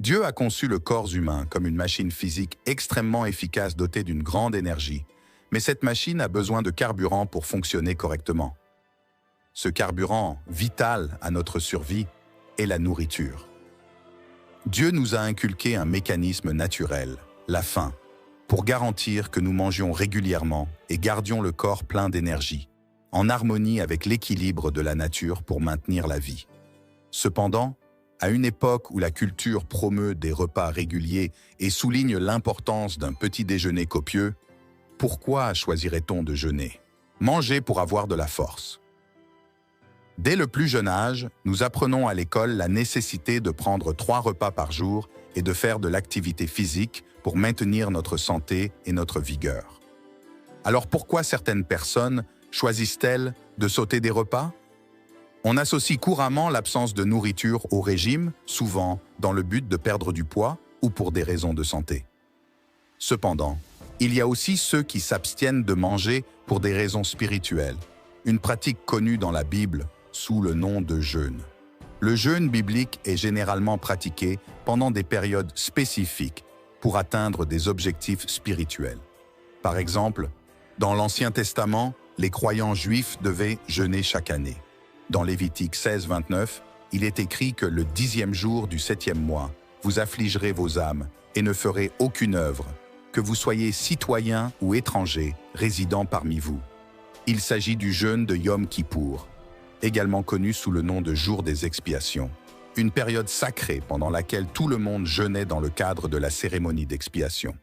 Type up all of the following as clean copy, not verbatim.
Dieu a conçu le corps humain comme une machine physique extrêmement efficace dotée d'une grande énergie, mais cette machine a besoin de carburant pour fonctionner correctement. Ce carburant, vital à notre survie, est la nourriture. Dieu nous a inculqué un mécanisme naturel, la faim, pour garantir que nous mangions régulièrement et gardions le corps plein d'énergie, en harmonie avec l'équilibre de la nature pour maintenir la vie. Cependant, à une époque où la culture promeut des repas réguliers et souligne l'importance d'un petit déjeuner copieux, pourquoi choisirait-on de jeûner? Manger pour avoir de la force. Dès le plus jeune âge, nous apprenons à l'école la nécessité de prendre 3 repas par jour et de faire de l'activité physique pour maintenir notre santé et notre vigueur. Alors pourquoi certaines personnes choisissent-elles de sauter des repas? On associe couramment l'absence de nourriture au régime, souvent dans le but de perdre du poids ou pour des raisons de santé. Cependant, il y a aussi ceux qui s'abstiennent de manger pour des raisons spirituelles, une pratique connue dans la Bible sous le nom de jeûne. Le jeûne biblique est généralement pratiqué pendant des périodes spécifiques pour atteindre des objectifs spirituels. Par exemple, dans l'Ancien Testament, les croyants juifs devaient jeûner chaque année. Dans Lévitique 16, 29, il est écrit que le 10e jour du 7e mois, vous affligerez vos âmes et ne ferez aucune œuvre, que vous soyez citoyen ou étranger résidant parmi vous. Il s'agit du jeûne de Yom Kippour, également connu sous le nom de jour des expiations, une période sacrée pendant laquelle tout le monde jeûnait dans le cadre de la cérémonie d'expiation.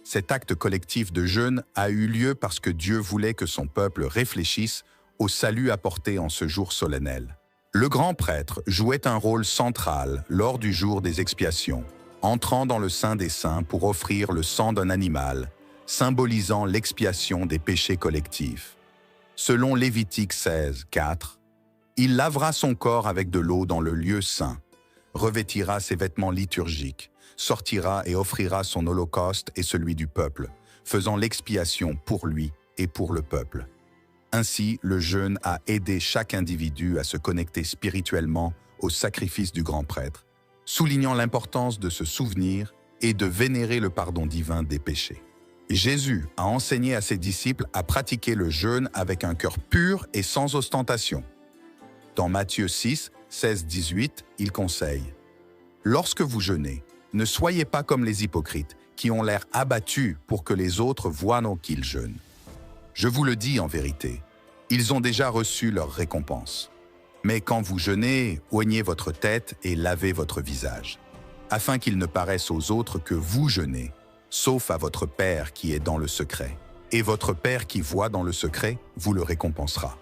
Cet acte collectif de jeûne a eu lieu parce que Dieu voulait que son peuple réfléchisse au salut apporté en ce jour solennel. Le grand prêtre jouait un rôle central lors du jour des expiations, entrant dans le Saint des Saints pour offrir le sang d'un animal, symbolisant l'expiation des péchés collectifs. Selon Lévitique 16, 4, il lavera son corps avec de l'eau dans le lieu saint, revêtira ses vêtements liturgiques, sortira et offrira son holocauste et celui du peuple, faisant l'expiation pour lui et pour le peuple. Ainsi, le jeûne a aidé chaque individu à se connecter spirituellement au sacrifice du grand prêtre, soulignant l'importance de se souvenir et de vénérer le pardon divin des péchés. Jésus a enseigné à ses disciples à pratiquer le jeûne avec un cœur pur et sans ostentation. Dans Matthieu 6, 16, 18, il conseille « Lorsque vous jeûnez, ne soyez pas comme les hypocrites, qui ont l'air abattus pour que les autres voient qu'ils jeûnent. Je vous le dis en vérité, ils ont déjà reçu leur récompense. Mais quand vous jeûnez, oignez votre tête et lavez votre visage, afin qu'il ne paraisse aux autres que vous jeûnez, sauf à votre Père qui est dans le secret. Et votre Père qui voit dans le secret vous le récompensera. »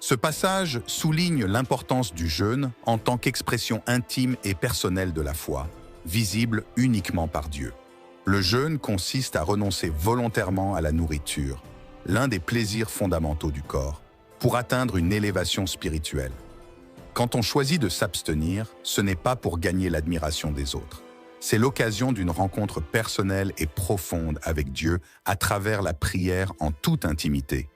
Ce passage souligne l'importance du jeûne en tant qu'expression intime et personnelle de la foi, visible uniquement par Dieu. Le jeûne consiste à renoncer volontairement à la nourriture, l'un des plaisirs fondamentaux du corps, pour atteindre une élévation spirituelle. Quand on choisit de s'abstenir, ce n'est pas pour gagner l'admiration des autres. C'est l'occasion d'une rencontre personnelle et profonde avec Dieu à travers la prière en toute intimité.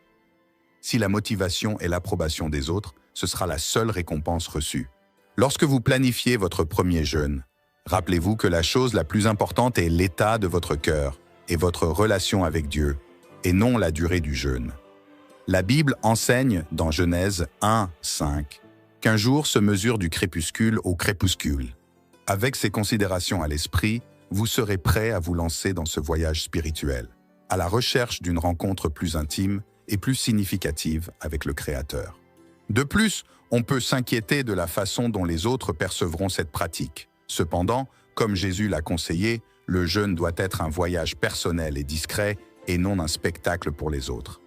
Si la motivation est l'approbation des autres, ce sera la seule récompense reçue. Lorsque vous planifiez votre premier jeûne, rappelez-vous que la chose la plus importante est l'état de votre cœur et votre relation avec Dieu, et non la durée du jeûne. La Bible enseigne dans Genèse 1, 5 qu'un jour se mesure du crépuscule au crépuscule. Avec ces considérations à l'esprit, vous serez prêt à vous lancer dans ce voyage spirituel, à la recherche d'une rencontre plus intime et plus significative avec le Créateur. De plus, on peut s'inquiéter de la façon dont les autres percevront cette pratique. Cependant, comme Jésus l'a conseillé, le jeûne doit être un voyage personnel et discret et non un spectacle pour les autres.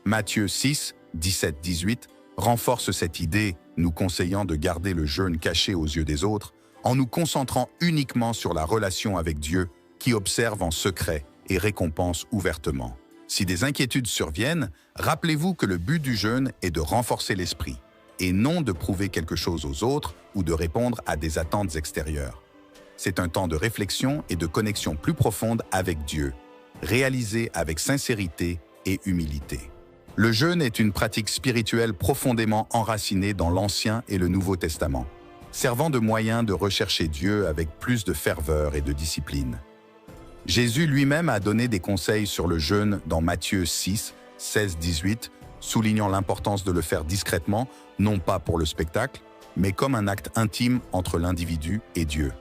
Matthieu 6, 17, 18 renforce cette idée, nous conseillant de garder le jeûne caché aux yeux des autres, en nous concentrant uniquement sur la relation avec Dieu, qui observe en secret et récompense ouvertement. Si des inquiétudes surviennent, rappelez-vous que le but du jeûne est de renforcer l'esprit, et non de prouver quelque chose aux autres ou de répondre à des attentes extérieures. C'est un temps de réflexion et de connexion plus profonde avec Dieu, réalisé avec sincérité et humilité. Le jeûne est une pratique spirituelle profondément enracinée dans l'Ancien et le Nouveau Testament. servant de moyen de rechercher Dieu avec plus de ferveur et de discipline. Jésus lui-même a donné des conseils sur le jeûne dans Matthieu 6, 16-18, soulignant l'importance de le faire discrètement, non pas pour le spectacle, mais comme un acte intime entre l'individu et Dieu.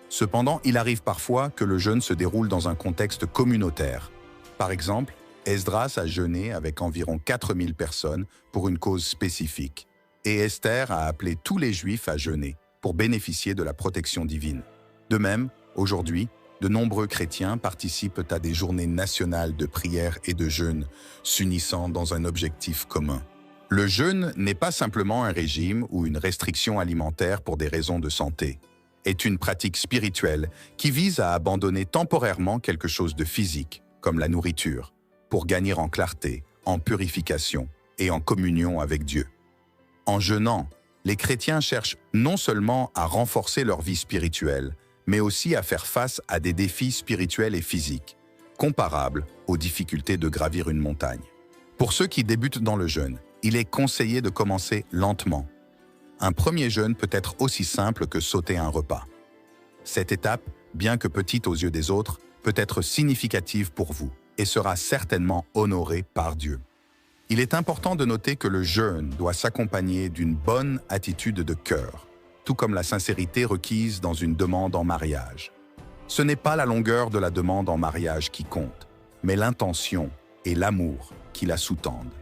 Cependant, il arrive parfois que le jeûne se déroule dans un contexte communautaire. Par exemple, Esdras a jeûné avec environ 4000 personnes pour une cause spécifique, et Esther a appelé tous les Juifs à jeûner pour bénéficier de la protection divine. De même, aujourd'hui, de nombreux chrétiens participent à des journées nationales de prière et de jeûne, s'unissant dans un objectif commun. Le jeûne n'est pas simplement un régime ou une restriction alimentaire pour des raisons de santé. C'est une pratique spirituelle qui vise à abandonner temporairement quelque chose de physique, comme la nourriture, pour gagner en clarté, en purification et en communion avec Dieu. En jeûnant, les chrétiens cherchent non seulement à renforcer leur vie spirituelle, mais aussi à faire face à des défis spirituels et physiques, comparables aux difficultés de gravir une montagne. Pour ceux qui débutent dans le jeûne, il est conseillé de commencer lentement. Un premier jeûne peut être aussi simple que sauter un repas. Cette étape, bien que petite aux yeux des autres, peut être significative pour vous et sera certainement honorée par Dieu. Il est important de noter que le jeûne doit s'accompagner d'une bonne attitude de cœur, tout comme la sincérité requise dans une demande en mariage. Ce n'est pas la longueur de la demande en mariage qui compte, mais l'intention et l'amour qui la sous-tendent.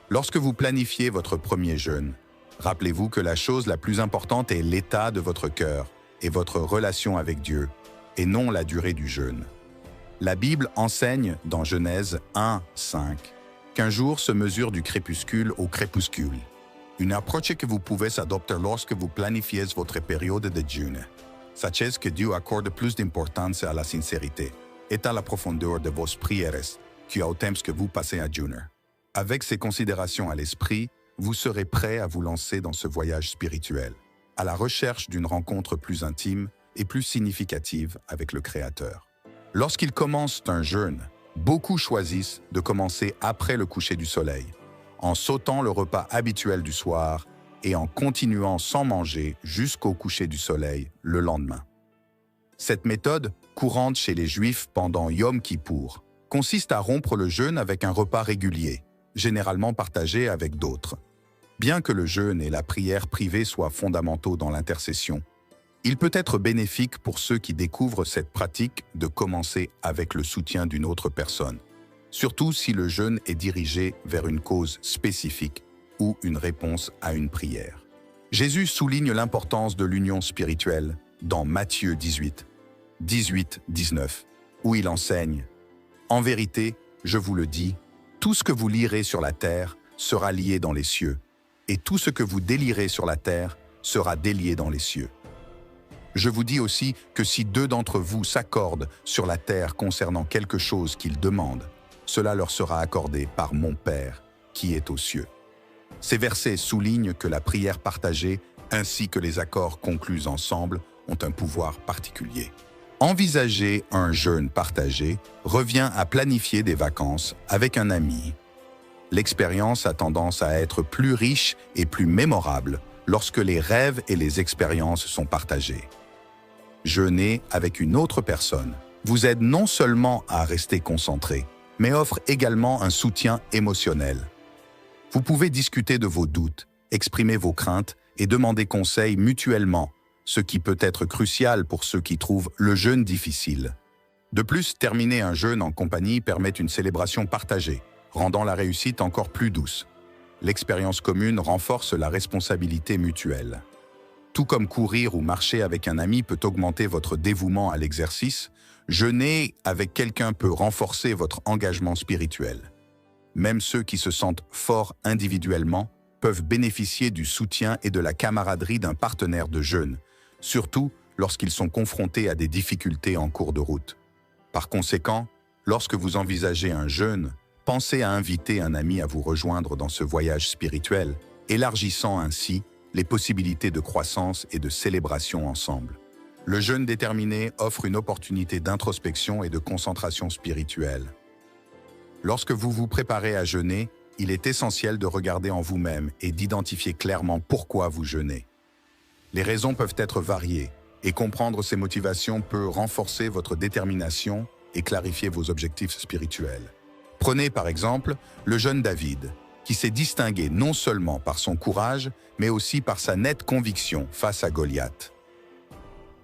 Lorsque vous planifiez votre premier jeûne, rappelez-vous que la chose la plus importante est l'état de votre cœur et votre relation avec Dieu, et non la durée du jeûne. La Bible enseigne dans Genèse 1, 5 qu'un jour se mesure du crépuscule au crépuscule. Une approche que vous pouvez adopter lorsque vous planifiez votre période de jeûne. Sachez que Dieu accorde plus d'importance à la sincérité et à la profondeur de vos prières qu'au temps que vous passez à jeûner. Avec ces considérations à l'esprit, vous serez prêt à vous lancer dans ce voyage spirituel, à la recherche d'une rencontre plus intime et plus significative avec le Créateur. Lorsqu'ils commencent un jeûne, beaucoup choisissent de commencer après le coucher du soleil, en sautant le repas habituel du soir et en continuant sans manger jusqu'au coucher du soleil le lendemain. Cette méthode, courante chez les Juifs pendant Yom Kippour, consiste à rompre le jeûne avec un repas régulier, généralement partagé avec d'autres. Bien que le jeûne et la prière privée soient fondamentaux dans l'intercession, il peut être bénéfique pour ceux qui découvrent cette pratique de commencer avec le soutien d'une autre personne, surtout si le jeûne est dirigé vers une cause spécifique ou une réponse à une prière. Jésus souligne l'importance de l'union spirituelle dans Matthieu 18, 18-19, où il enseigne « En vérité, je vous le dis, tout ce que vous lirez sur la terre sera lié dans les cieux, et tout ce que vous délierez sur la terre sera délié dans les cieux. Je vous dis aussi que si 2 d'entre vous s'accordent sur la terre concernant quelque chose qu'ils demandent, cela leur sera accordé par mon Père qui est aux cieux. » Ces versets soulignent que la prière partagée ainsi que les accords conclus ensemble ont un pouvoir particulier. Envisager un jeûne partagé revient à planifier des vacances avec un ami. L'expérience a tendance à être plus riche et plus mémorable lorsque les rêves et les expériences sont partagés. Jeûner avec une autre personne vous aide non seulement à rester concentré, mais offre également un soutien émotionnel. Vous pouvez discuter de vos doutes, exprimer vos craintes et demander conseil mutuellement, ce qui peut être crucial pour ceux qui trouvent le jeûne difficile. De plus, terminer un jeûne en compagnie permet une célébration partagée, rendant la réussite encore plus douce. L'expérience commune renforce la responsabilité mutuelle. Tout comme courir ou marcher avec un ami peut augmenter votre dévouement à l'exercice, jeûner avec quelqu'un peut renforcer votre engagement spirituel. Même ceux qui se sentent forts individuellement peuvent bénéficier du soutien et de la camaraderie d'un partenaire de jeûne, surtout lorsqu'ils sont confrontés à des difficultés en cours de route. Par conséquent, lorsque vous envisagez un jeûne, pensez à inviter un ami à vous rejoindre dans ce voyage spirituel, élargissant ainsi les possibilités de croissance et de célébration ensemble. Le jeûne déterminé offre une opportunité d'introspection et de concentration spirituelle. Lorsque vous vous préparez à jeûner, il est essentiel de regarder en vous-même et d'identifier clairement pourquoi vous jeûnez. Les raisons peuvent être variées, et comprendre ces motivations peut renforcer votre détermination et clarifier vos objectifs spirituels. Prenez par exemple le jeune David, qui s'est distingué non seulement par son courage, mais aussi par sa nette conviction face à Goliath.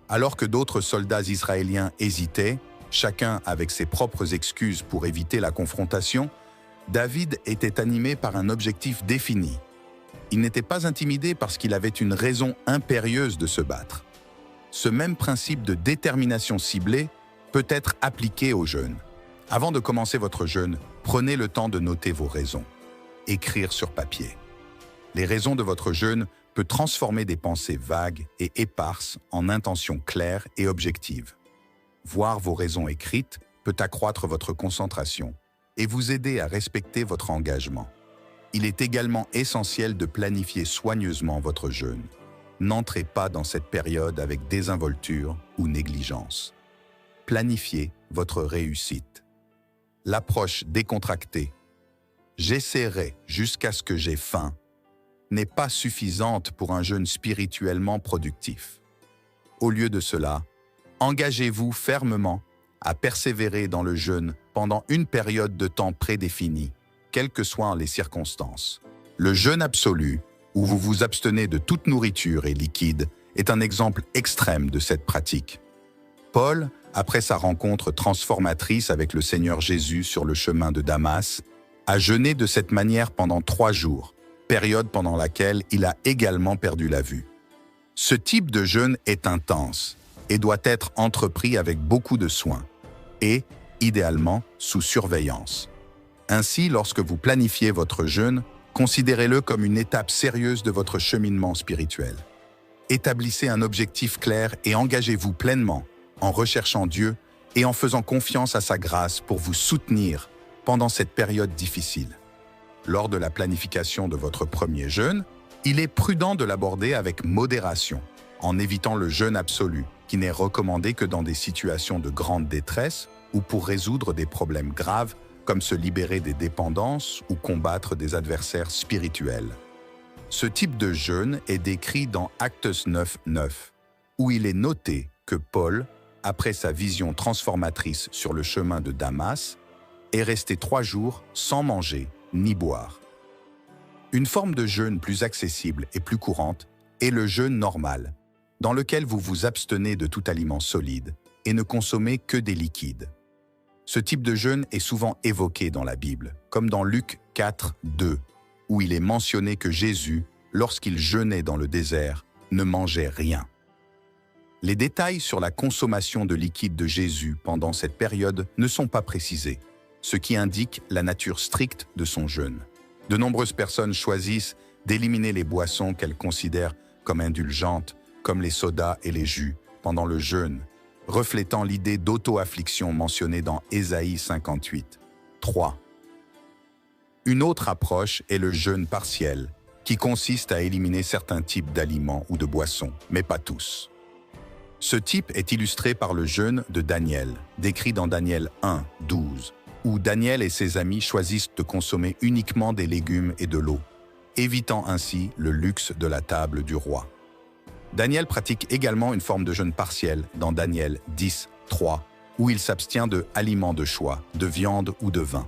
Alors que d'autres soldats israéliens hésitaient, chacun avec ses propres excuses pour éviter la confrontation, David était animé par un objectif défini. Il n'était pas intimidé parce qu'il avait une raison impérieuse de se battre. Ce même principe de détermination ciblée peut être appliqué au jeûne. Avant de commencer votre jeûne, prenez le temps de noter vos raisons. Écrire sur papier. Les raisons de votre jeûne peuvent transformer des pensées vagues et éparses en intentions claires et objectives. Voir vos raisons écrites peut accroître votre concentration et vous aider à respecter votre engagement. Il est également essentiel de planifier soigneusement votre jeûne. N'entrez pas dans cette période avec désinvolture ou négligence. Planifiez votre réussite. L'approche décontractée « j'essaierai jusqu'à ce que j'ai faim » n'est pas suffisante pour un jeûne spirituellement productif. Au lieu de cela, engagez-vous fermement à persévérer dans le jeûne pendant une période de temps prédéfinie, quelles que soient les circonstances. Le jeûne absolu, où vous vous abstenez de toute nourriture et liquide, est un exemple extrême de cette pratique. Paul, après sa rencontre transformatrice avec le Seigneur Jésus sur le chemin de Damas, a jeûné de cette manière pendant 3 jours, période pendant laquelle il a également perdu la vue. Ce type de jeûne est intense et doit être entrepris avec beaucoup de soin et, idéalement, sous surveillance. Ainsi, lorsque vous planifiez votre jeûne, considérez-le comme une étape sérieuse de votre cheminement spirituel. Établissez un objectif clair et engagez-vous pleinement en recherchant Dieu et en faisant confiance à sa grâce pour vous soutenir pendant cette période difficile. Lors de la planification de votre premier jeûne, il est prudent de l'aborder avec modération, en évitant le jeûne absolu, qui n'est recommandé que dans des situations de grande détresse ou pour résoudre des problèmes graves comme se libérer des dépendances ou combattre des adversaires spirituels. Ce type de jeûne est décrit dans Actes 9:9, où il est noté que Paul, après sa vision transformatrice sur le chemin de Damas, est resté 3 jours sans manger ni boire. Une forme de jeûne plus accessible et plus courante est le jeûne normal, dans lequel vous vous abstenez de tout aliment solide et ne consommez que des liquides. Ce type de jeûne est souvent évoqué dans la Bible, comme dans Luc 4:2, où il est mentionné que Jésus, lorsqu'il jeûnait dans le désert, ne mangeait rien. Les détails sur la consommation de liquide de Jésus pendant cette période ne sont pas précisés, ce qui indique la nature stricte de son jeûne. De nombreuses personnes choisissent d'éliminer les boissons qu'elles considèrent comme indulgentes, comme les sodas et les jus, pendant le jeûne, reflétant l'idée d'auto-affliction mentionnée dans Ésaïe 58:3. Une autre approche est le jeûne partiel, qui consiste à éliminer certains types d'aliments ou de boissons, mais pas tous. Ce type est illustré par le jeûne de Daniel, décrit dans Daniel 1:12, où Daniel et ses amis choisissent de consommer uniquement des légumes et de l'eau, évitant ainsi le luxe de la table du roi. Daniel pratique également une forme de jeûne partiel dans Daniel 10:3, où il s'abstient de aliments de choix, de viande ou de vin,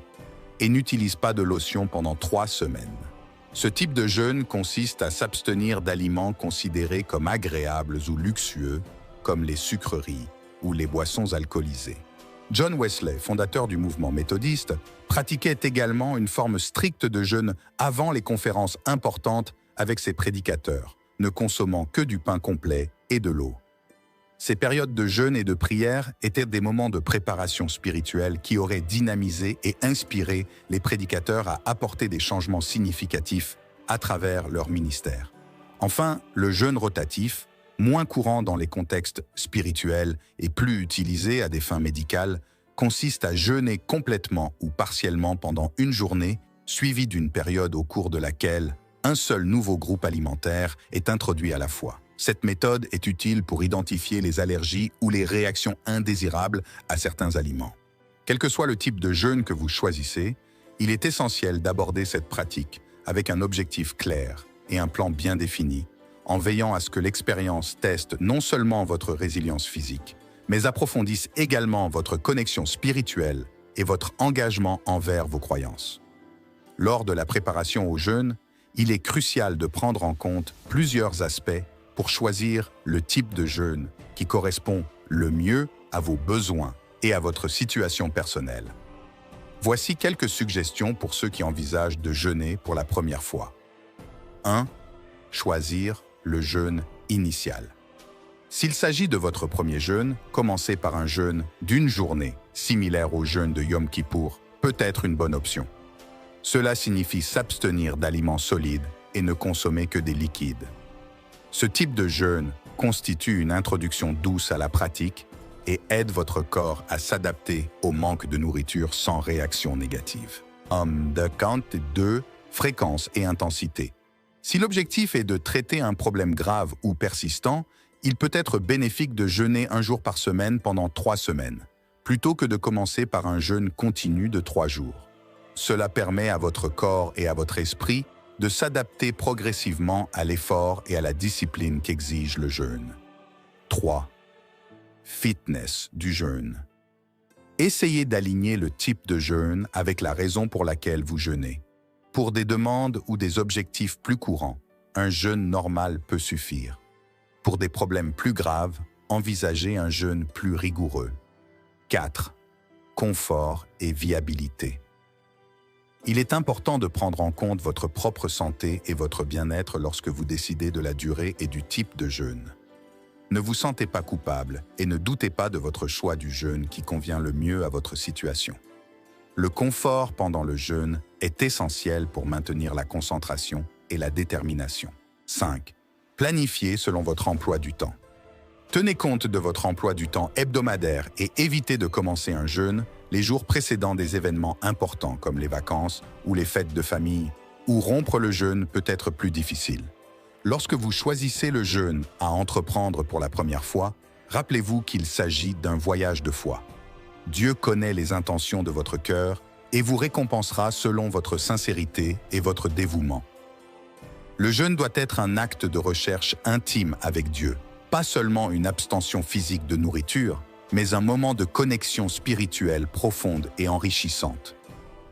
et n'utilise pas de lotion pendant 3 semaines. Ce type de jeûne consiste à s'abstenir d'aliments considérés comme agréables ou luxueux, comme les sucreries ou les boissons alcoolisées. John Wesley, fondateur du mouvement méthodiste, pratiquait également une forme stricte de jeûne avant les conférences importantes avec ses prédicateurs, ne consommant que du pain complet et de l'eau. Ces périodes de jeûne et de prière étaient des moments de préparation spirituelle qui auraient dynamisé et inspiré les prédicateurs à apporter des changements significatifs à travers leur ministère. Enfin, le jeûne rotatif, moins courant dans les contextes spirituels et plus utilisé à des fins médicales, consiste à jeûner complètement ou partiellement pendant une journée, suivie d'une période au cours de laquelle un seul nouveau groupe alimentaire est introduit à la fois. Cette méthode est utile pour identifier les allergies ou les réactions indésirables à certains aliments. Quel que soit le type de jeûne que vous choisissez, il est essentiel d'aborder cette pratique avec un objectif clair et un plan bien défini, en veillant à ce que l'expérience teste non seulement votre résilience physique, mais approfondisse également votre connexion spirituelle et votre engagement envers vos croyances. Lors de la préparation au jeûne, il est crucial de prendre en compte plusieurs aspects pour choisir le type de jeûne qui correspond le mieux à vos besoins et à votre situation personnelle. Voici quelques suggestions pour ceux qui envisagent de jeûner pour la première fois. 1. Choisir le jeûne initial. S'il s'agit de votre premier jeûne, commencer par un jeûne d'une journée, similaire au jeûne de Yom Kippour, peut être une bonne option. Cela signifie s'abstenir d'aliments solides et ne consommer que des liquides. Ce type de jeûne constitue une introduction douce à la pratique et aide votre corps à s'adapter au manque de nourriture sans réaction négative. De count 2, fréquence et intensité. Si l'objectif est de traiter un problème grave ou persistant, il peut être bénéfique de jeûner un jour par semaine pendant 3 semaines, plutôt que de commencer par un jeûne continu de 3 jours. Cela permet à votre corps et à votre esprit de s'adapter progressivement à l'effort et à la discipline qu'exige le jeûne. 3. Fitness du jeûne. Essayez d'aligner le type de jeûne avec la raison pour laquelle vous jeûnez. Pour des demandes ou des objectifs plus courants, un jeûne normal peut suffire. Pour des problèmes plus graves, envisagez un jeûne plus rigoureux. 4. Confort et viabilité. Il est important de prendre en compte votre propre santé et votre bien-être lorsque vous décidez de la durée et du type de jeûne. Ne vous sentez pas coupable et ne doutez pas de votre choix du jeûne qui convient le mieux à votre situation. Le confort pendant le jeûne est essentiel pour maintenir la concentration et la détermination. 5. Planifiez selon votre emploi du temps. Tenez compte de votre emploi du temps hebdomadaire et évitez de commencer un jeûne les jours précédant des événements importants comme les vacances ou les fêtes de famille, où rompre le jeûne peut être plus difficile. Lorsque vous choisissez le jeûne à entreprendre pour la première fois, rappelez-vous qu'il s'agit d'un voyage de foi. Dieu connaît les intentions de votre cœur et vous récompensera selon votre sincérité et votre dévouement. Le jeûne doit être un acte de recherche intime avec Dieu, pas seulement une abstention physique de nourriture, mais un moment de connexion spirituelle profonde et enrichissante.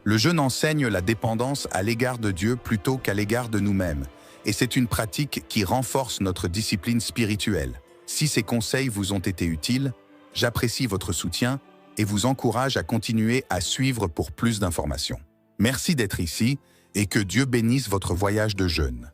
Le jeûne enseigne la dépendance à l'égard de Dieu plutôt qu'à l'égard de nous-mêmes, et c'est une pratique qui renforce notre discipline spirituelle. Si ces conseils vous ont été utiles, j'apprécie votre soutien et vous encourage à continuer à suivre pour plus d'informations. Merci d'être ici et que Dieu bénisse votre voyage de jeûne.